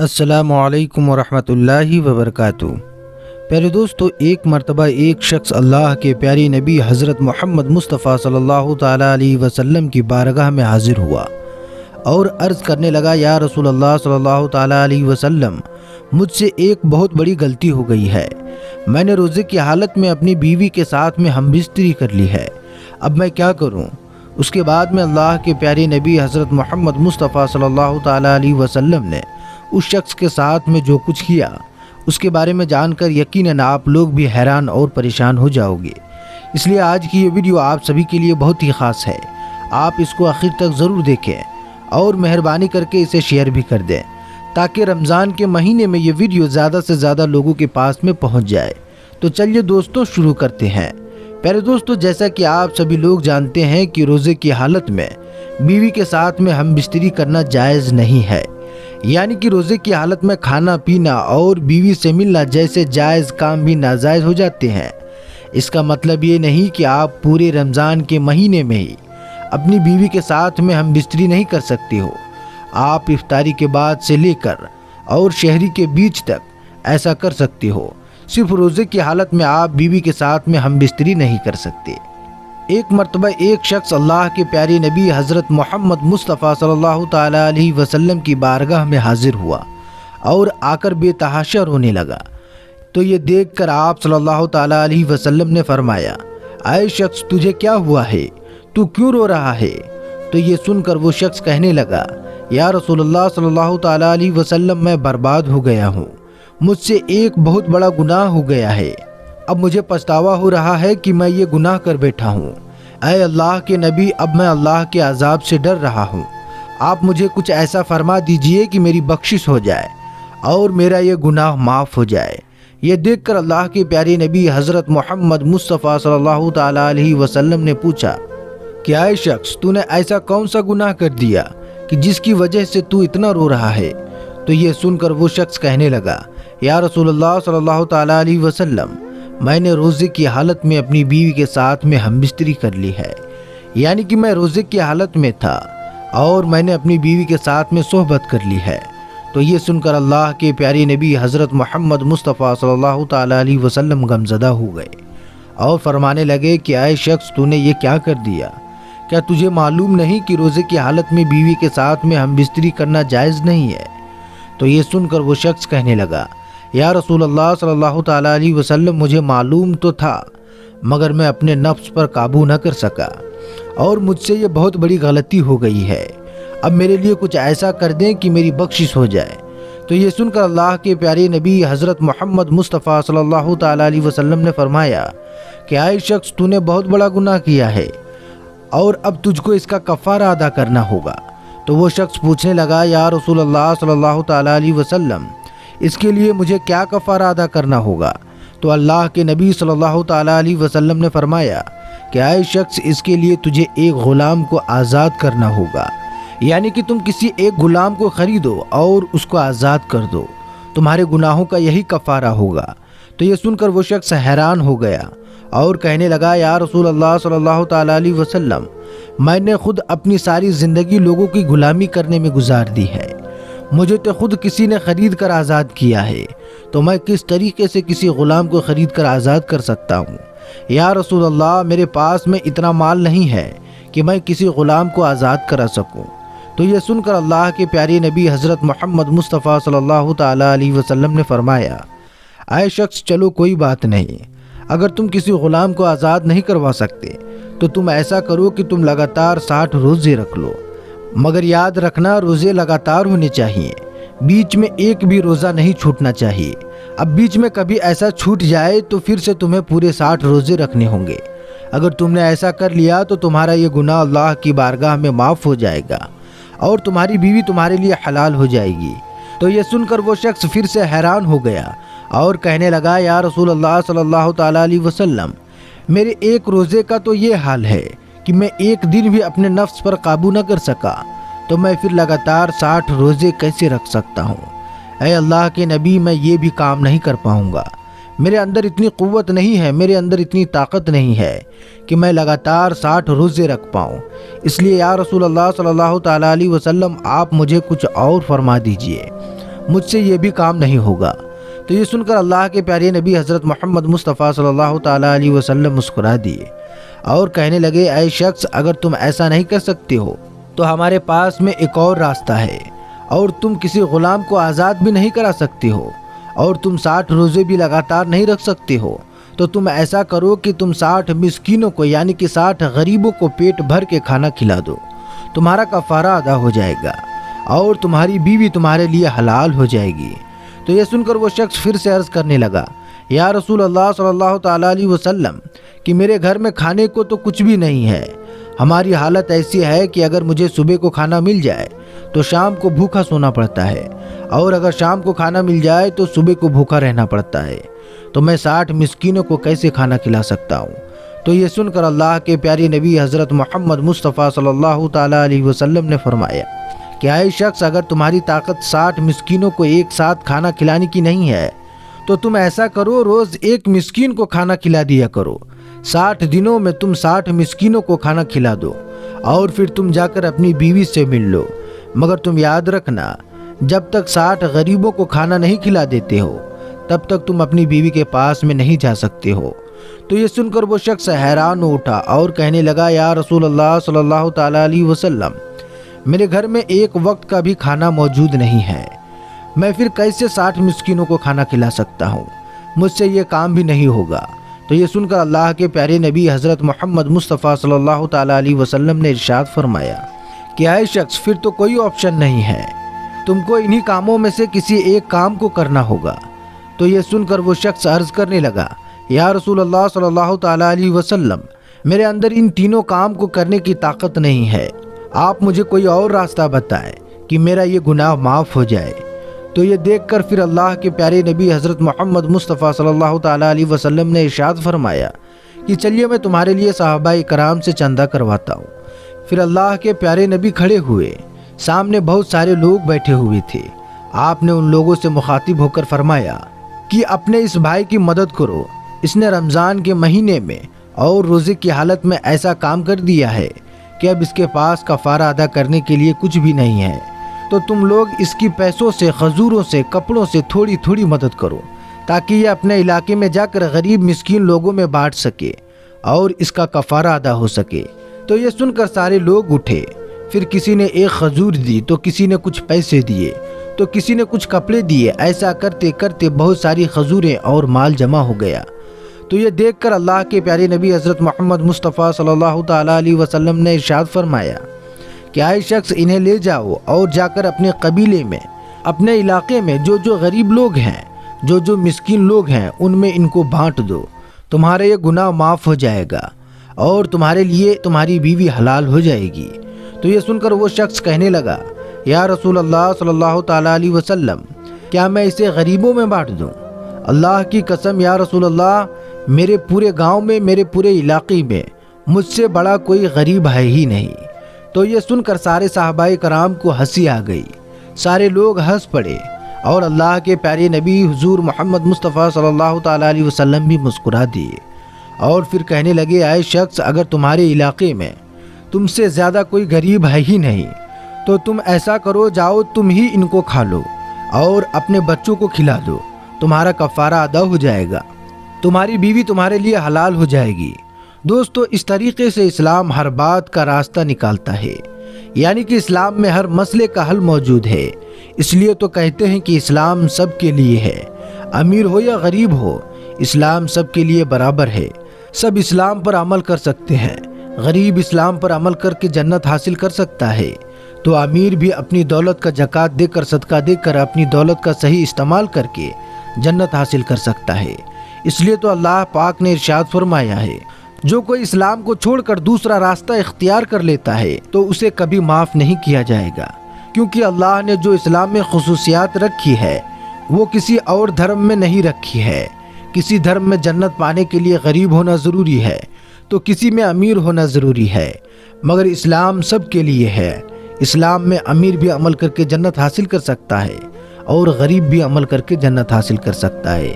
السلام علیکم ورحمۃ اللہ وبرکاتہ۔ پیارے دوستو، ایک مرتبہ ایک شخص اللہ کے پیارے نبی حضرت محمد مصطفیٰ صلی اللہ تعالیٰ علیہ وسلم کی بارگاہ میں حاضر ہوا اور عرض کرنے لگا، یا رسول اللہ صلی اللہ تعالیٰ علیہ وسلم، مجھ سے ایک بہت بڑی غلطی ہو گئی ہے۔ میں نے روزے کی حالت میں اپنی بیوی کے ساتھ میں ہم بستری کر لی ہے، اب میں کیا کروں؟ اس کے بعد میں اللہ کے پیارے نبی حضرت محمد مصطفیٰ صلی اللہ تعالیٰ علیہ وسلم نے اس شخص کے ساتھ میں جو کچھ کیا اس کے بارے میں جان کر یقیناً آپ لوگ بھی حیران اور پریشان ہو جاؤ گے۔ اس لیے آج کی یہ ویڈیو آپ سبھی کے لیے بہت ہی خاص ہے، آپ اس کو آخر تک ضرور دیکھیں اور مہربانی کر کے اسے شیئر بھی کر دیں تاکہ رمضان کے مہینے میں یہ ویڈیو زیادہ سے زیادہ لوگوں کے پاس میں پہنچ جائے۔ تو چلیے دوستوں شروع کرتے ہیں۔ پیارے دوستو، جیسا کہ آپ سبھی لوگ جانتے ہیں کہ روزے کی حالت میں بیوی کے ساتھ میں ہم بستری کرنا جائز نہیں ہے، یعنی کہ روزے کی حالت میں کھانا پینا اور بیوی سے ملنا جیسے جائز کام بھی ناجائز ہو جاتے ہیں۔ اس کا مطلب یہ نہیں کہ آپ پورے رمضان کے مہینے میں ہی اپنی بیوی کے ساتھ میں ہم بستری نہیں کر سکتے ہو۔ آپ افطاری کے بعد سے لے کر اور شہری کے بیچ تک ایسا کر سکتے ہو، صرف روزے کی حالت میں آپ بیوی کے ساتھ میں ہم بستری نہیں کر سکتے۔ ایک مرتبہ ایک شخص اللہ کے پیارے نبی حضرت محمد مصطفیٰ صلی اللہ تعالیٰ علیہ وسلم کی بارگاہ میں حاضر ہوا اور آ کر بے تحاشا رونے لگا۔ تو یہ دیکھ کر آپ صلی اللہ تعالیٰ علیہ وسلم نے فرمایا، اے شخص، تجھے کیا ہوا ہے؟ تو کیوں رو رہا ہے؟ تو یہ سن کر وہ شخص کہنے لگا، یا رسول اللہ صلی اللہ تعالیٰ علیہ وسلم، میں برباد ہو گیا ہوں، مجھ سے ایک بہت بڑا گناہ ہو گیا ہے، اب مجھے پچھتاوا ہو رہا ہے کہ میں یہ گناہ کر بیٹھا ہوں۔ اے اللہ کے نبی، اب میں اللہ کے عذاب سے ڈر رہا ہوں، آپ مجھے کچھ ایسا فرما دیجئے کہ میری بخشش ہو جائے اور میرا یہ گناہ معاف ہو جائے۔ یہ دیکھ کر اللہ کے پیارے نبی حضرت محمد مصطفیٰ صلی اللہ تعالیٰ علیہ وسلم نے پوچھا کہ اے شخص، تو نے ایسا کون سا گناہ کر دیا کہ جس کی وجہ سے تو اتنا رو رہا ہے؟ تو یہ سن کر وہ شخص کہنے لگا، یا رسول اللہ صلی اللہ تعالیٰ علیہ وسلم، میں نے روزے کی حالت میں اپنی بیوی کے ساتھ میں ہم بستری کر لی ہے، یعنی کہ میں روزے کی حالت میں تھا اور میں نے اپنی بیوی کے ساتھ میں صحبت کر لی ہے۔ تو یہ سن کر اللہ کے پیارے نبی حضرت محمد مصطفیٰ صلی اللہ تعالیٰ علیہ وسلم غمزدہ ہو گئے اور فرمانے لگے کہ اے شخص، تو نے یہ کیا کر دیا؟ کیا تجھے معلوم نہیں کہ روزے کی حالت میں بیوی کے ساتھ میں ہم بستری کرنا جائز نہیں ہے؟ تو یہ سن کر وہ شخص کہنے لگا، یا رسول اللہ صلی اللہ تعالیٰ علیہ وسلم، مجھے معلوم تو تھا مگر میں اپنے نفس پر قابو نہ کر سکا اور مجھ سے یہ بہت بڑی غلطی ہو گئی ہے، اب میرے لیے کچھ ایسا کر دیں کہ میری بخشش ہو جائے۔ تو یہ سن کر اللہ کے پیارے نبی حضرت محمد مصطفیٰ صلی اللہ تعالیٰ علیہ وسلم نے فرمایا کہ اے شخص، تو نے بہت بڑا گناہ کیا ہے اور اب تجھ کو اس کا کفارہ ادا کرنا ہوگا۔ تو وہ شخص پوچھنے لگا، یا رسول اللہ صلی اللہ تعالیٰ علیہ وسلم، اس کے لیے مجھے کیا کفارہ ادا کرنا ہوگا؟ تو اللہ کے نبی صلی اللہ تعالیٰ علیہ وسلم نے فرمایا کہ اے شخص، اس کے لیے تجھے ایک غلام کو آزاد کرنا ہوگا، یعنی کہ تم کسی ایک غلام کو خریدو اور اس کو آزاد کر دو، تمہارے گناہوں کا یہی کفارہ ہوگا۔ تو یہ سن کر وہ شخص حیران ہو گیا اور کہنے لگا، یا رسول اللہ صلی اللہ تعالیٰ علیہ وسلم، میں نے خود اپنی ساری زندگی لوگوں کی غلامی کرنے میں گزار دی ہے، مجھے تو خود کسی نے خرید کر آزاد کیا ہے، تو میں کس طریقے سے کسی غلام کو خرید کر آزاد کر سکتا ہوں؟ یا رسول اللہ، میرے پاس میں اتنا مال نہیں ہے کہ میں کسی غلام کو آزاد کرا سکوں۔ تو یہ سن کر اللہ کے پیارے نبی حضرت محمد مصطفیٰ صلی اللہ تعالیٰ علیہ وسلم نے فرمایا، اے شخص، چلو کوئی بات نہیں، اگر تم کسی غلام کو آزاد نہیں کروا سکتے تو تم ایسا کرو کہ تم لگاتار 60 روزے رکھ لو، مگر یاد رکھنا روزے لگاتار ہونے چاہیے، بیچ میں ایک بھی روزہ نہیں چھوٹنا چاہیے۔ اب بیچ میں کبھی ایسا چھوٹ جائے تو پھر سے تمہیں پورے 60 روزے رکھنے ہوں گے۔ اگر تم نے ایسا کر لیا تو تمہارا یہ گناہ اللہ کی بارگاہ میں معاف ہو جائے گا اور تمہاری بیوی تمہارے لیے حلال ہو جائے گی۔ تو یہ سن کر وہ شخص پھر سے حیران ہو گیا اور کہنے لگا، یا رسول اللہ صلی اللہ تعالیٰ علیہ وسلم، میرے ایک روزے کا تو یہ حال ہے کہ میں ایک دن بھی اپنے نفس پر قابو نہ کر سکا، تو میں پھر لگاتار 60 روزے کیسے رکھ سکتا ہوں؟ اے اللہ کے نبی، میں یہ بھی کام نہیں کر پاؤں گا، میرے اندر اتنی قوت نہیں ہے، میرے اندر اتنی طاقت نہیں ہے کہ میں لگاتار 60 روزے رکھ پاؤں، اس لیے یا رسول اللہ صلی اللہ تعالیٰ علیہ وسلم، آپ مجھے کچھ اور فرما دیجئے۔ مجھ سے یہ بھی کام نہیں ہوگا۔ تو یہ سن کر اللہ کے پیارے نبی حضرت محمد مصطفیٰ صلی اللہ تعالیٰ علیہ وسلم مسکرا دیے اور کہنے لگے، اے شخص، اگر تم ایسا نہیں کر سکتے ہو تو ہمارے پاس میں ایک اور راستہ ہے، اور تم کسی غلام کو آزاد بھی نہیں کرا سکتے ہو، اور تم 60 روزے بھی لگاتار نہیں رکھ سکتے ہو۔ تو تم ایسا کرو کہ تم 60 مسکینوں کو یعنی کہ 60 غریبوں کو پیٹ بھر کے کھانا کھلا دو، تمہارا کفارہ ادا ہو جائے گا اور تمہاری بیوی تمہارے لیے حلال ہو جائے گی۔ تو یہ سن کر وہ شخص پھر سے عرض کرنے لگا، یا رسول اللہ صلی اللہ تعالیٰ علیہ وسلم کہ میرے گھر میں کھانے کو تو کچھ بھی نہیں ہے، ہماری حالت ایسی ہے کہ اگر مجھے صبح کو کھانا مل جائے تو شام کو بھوکا سونا پڑتا ہے، اور اگر شام کو کھانا مل جائے تو صبح کو بھوکا رہنا پڑتا ہے، تو میں 60 مسکینوں کو کیسے کھانا کھلا سکتا ہوں؟ تو یہ سن کر اللہ کے پیارے نبی حضرت محمد مصطفیٰ صلی اللہ تعالیٰ علیہ وسلم نے فرمایا کہ اے شخص، اگر تمہاری طاقت 60 مسکینوں کو ایک ساتھ کھانا کھلانے کی نہیں ہے تو تم ایسا کرو، روز ایک مسکین کو کھانا کھلا دیا کرو، 60 دنوں میں تم 60 مسکینوں کو کھانا کھلا دو، اور پھر تم جا کر اپنی بیوی سے مل لو، مگر تم یاد رکھنا جب تک 60 غریبوں کو کھانا نہیں کھلا دیتے ہو تب تک تم اپنی بیوی کے پاس میں نہیں جا سکتے ہو۔ تو یہ سن کر وہ شخص حیران ہو اٹھا اور کہنے لگا، یا رسول اللہ صلی اللہ تعالیٰ علیہ وسلم میرے گھر میں ایک وقت کا بھی کھانا موجود نہیں ہے، میں پھر کیسے 60 مسکینوں کو کھانا کھلا سکتا ہوں؟ مجھ سے یہ کام بھی نہیں ہوگا۔ تو یہ سن کر اللہ کے پیارے نبی حضرت محمد مصطفیٰ صلی اللہ تعالیٰ علیہ وسلم نے ارشاد فرمایا کہ اے شخص، پھر تو کوئی آپشن نہیں ہے، تم کو انہی کاموں میں سے کسی ایک کام کو کرنا ہوگا۔ تو یہ سن کر وہ شخص عرض کرنے لگا، یا رسول اللہ صلی اللہ تعالیٰ علیہ وسلم میرے اندر ان تینوں کام کو کرنے کی طاقت نہیں ہے، آپ مجھے کوئی اور راستہ بتائیں کہ میرا یہ گناہ معاف ہو جائے۔ تو یہ دیکھ کر پھر اللہ کے پیارے نبی حضرت محمد مصطفیٰ صلی اللہ تعالیٰ علیہ وسلم نے ارشاد فرمایا کہ چلیے میں تمہارے لیے صحابہ کرام سے چندہ کرواتا ہوں۔ پھر اللہ کے پیارے نبی کھڑے ہوئے، سامنے بہت سارے لوگ بیٹھے ہوئے تھے، آپ نے ان لوگوں سے مخاطب ہو کر فرمایا کہ اپنے اس بھائی کی مدد کرو، اس نے رمضان کے مہینے میں اور روزے کی حالت میں ایسا کام کر دیا ہے کہ اب اس کے پاس کفارہ ادا کرنے کے لیے کچھ بھی نہیں ہے، تو تم لوگ اس کی پیسوں سے، کھجوروں سے، کپڑوں سے تھوڑی تھوڑی مدد کرو تاکہ یہ اپنے علاقے میں جا کر غریب مسکین لوگوں میں بانٹ سکے اور اس کا کفارہ ادا ہو سکے۔ تو یہ سن کر سارے لوگ اٹھے، پھر کسی نے ایک کھجور دی، تو کسی نے کچھ پیسے دیے، تو کسی نے کچھ کپڑے دیے، ایسا کرتے کرتے بہت ساری کھجوریں اور مال جمع ہو گیا۔ تو یہ دیکھ کر اللہ کے پیارے نبی حضرت محمد مصطفیٰ صلی اللہ تعالیٰ علیہ وسلم نے ارشاد فرمایا کہ اے شخص، انہیں لے جاؤ اور جا کر اپنے قبیلے میں، اپنے علاقے میں جو غریب لوگ ہیں، جو مسکین لوگ ہیں، ان میں ان کو بانٹ دو، تمہارا یہ گناہ معاف ہو جائے گا اور تمہارے لیے تمہاری بیوی حلال ہو جائے گی۔ تو یہ سن کر وہ شخص کہنے لگا، یا رسول اللہ صلی اللہ تعالیٰ علیہ وسلم کیا میں اسے غریبوں میں بانٹ دوں؟ اللہ کی قسم یا رسول اللہ، میرے پورے گاؤں میں، میرے پورے علاقے میں مجھ سے بڑا کوئی غریب ہے ہی نہیں۔ تو یہ سن کر سارے صحابہ کرام کو ہنسی آ گئی، سارے لوگ ہنس پڑے اور اللہ کے پیارے نبی حضور محمد مصطفیٰ صلی اللہ تعالیٰ علیہ وسلم بھی مسکرا دیے اور پھر کہنے لگے، اے شخص، اگر تمہارے علاقے میں تم سے زیادہ کوئی غریب ہے ہی نہیں تو تم ایسا کرو، جاؤ تم ہی ان کو کھا لو اور اپنے بچوں کو کھلا دو، تمہارا کفارہ ادا ہو جائے گا، تمہاری بیوی تمہارے لیے حلال ہو جائے گی۔ دوستو، اس طریقے سے اسلام ہر بات کا راستہ نکالتا ہے، یعنی کہ اسلام میں ہر مسئلے کا حل موجود ہے۔ اس لیے تو کہتے ہیں کہ اسلام سب کے لیے ہے، امیر ہو یا غریب ہو، اسلام سب کے لیے برابر ہے، سب اسلام پر عمل کر سکتے ہیں۔ غریب اسلام پر عمل کر کے جنت حاصل کر سکتا ہے تو امیر بھی اپنی دولت کا زکوٰۃ دے کر، صدقہ دے کر، اپنی دولت کا صحیح استعمال کر کے جنت حاصل کر سکتا ہے۔ اس لیے تو اللہ پاک نے ارشاد فرمایا ہے، جو کوئی اسلام کو چھوڑ کر دوسرا راستہ اختیار کر لیتا ہے تو اسے کبھی معاف نہیں کیا جائے گا، کیونکہ اللہ نے جو اسلام میں خصوصیات رکھی ہے وہ کسی اور دھرم میں نہیں رکھی ہے۔ کسی دھرم میں جنت پانے کے لیے غریب ہونا ضروری ہے تو کسی میں امیر ہونا ضروری ہے، مگر اسلام سب کے لیے ہے۔ اسلام میں امیر بھی عمل کر کے جنت حاصل کر سکتا ہے اور غریب بھی عمل کر کے جنت حاصل کر سکتا ہے۔